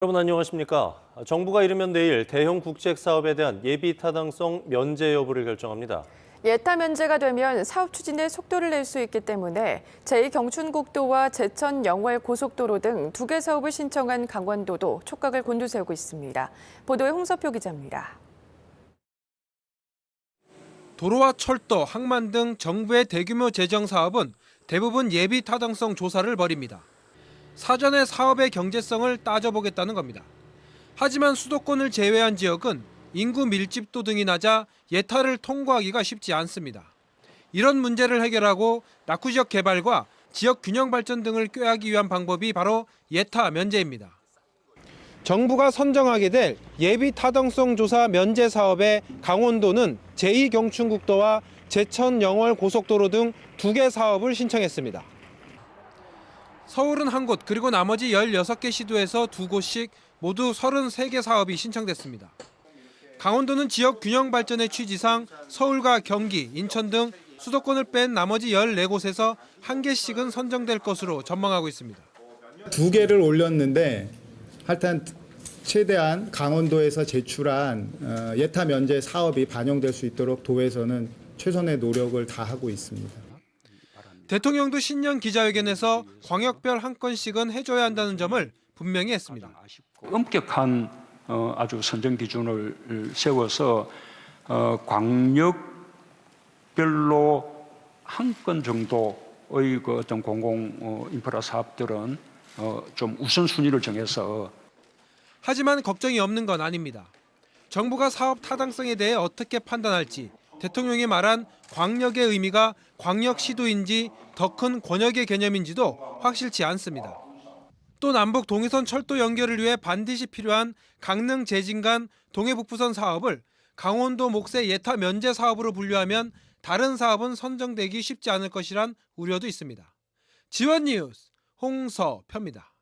여러분 안녕하십니까? 정부가 이르면 내일 대형 국책 사업에 대한 예비 타당성 면제 여부를 결정합니다. 예타 면제가 되면 사업 추진에 속도를 낼 수 있기 때문에 제2경춘국도와 제천 영월 고속도로 등 2개 사업을 신청한 강원도도 촉각을 곤두세우고 있습니다. 보도에 홍서표 기자입니다. 도로와 철도, 항만 등 정부의 대규모 재정 사업은 대부분 예비 타당성 조사를 벌입니다. 사전에 사업의 경제성을 따져보겠다는 겁니다. 하지만 수도권을 제외한 지역은 인구 밀집도 등이 낮아 예타를 통과하기가 쉽지 않습니다. 이런 문제를 해결하고 낙후 지역 개발과 지역 균형 발전 등을 꾀하기 위한 방법이 바로 예타 면제입니다. 정부가 선정하게 될 예비 타당성 조사 면제 사업에 강원도는 제2경춘국도와 제천 영월 고속도로 등 2개 사업을 신청했습니다. 서울은 한 곳, 그리고 나머지 16개 시도에서 2곳씩 모두 33개 사업이 신청됐습니다. 강원도는 지역 균형 발전의 취지상 서울과 경기, 인천 등 수도권을 뺀 나머지 14곳에서 1개씩은 선정될 것으로 전망하고 있습니다. 2개를 올렸는데 하여튼 최대한 강원도에서 제출한 예타 면제 사업이 반영될 수 있도록 도에서는 최선의 노력을 다하고 있습니다. 대통령도 신년 기자회견에서 광역별 한 건씩은 해줘야 한다는 점을 분명히 했습니다. 엄격한 아주 선정 기준을 세워서 광역별로 한 건 정도의 그 어떤 공공 인프라 사업들은 좀 우선순위를 정해서. 하지만 걱정이 없는 건 아닙니다. 정부가 사업 타당성에 대해 어떻게 판단할지, 대통령이 말한 광역의 의미가 광역시도인지 더 큰 권역의 개념인지도 확실치 않습니다. 또 남북 동해선 철도 연결을 위해 반드시 필요한 강릉 제진간 동해북부선 사업을 강원도 몫의 예타 면제 사업으로 분류하면 다른 사업은 선정되기 쉽지 않을 것이란 우려도 있습니다. 지원 뉴스 홍서표입니다.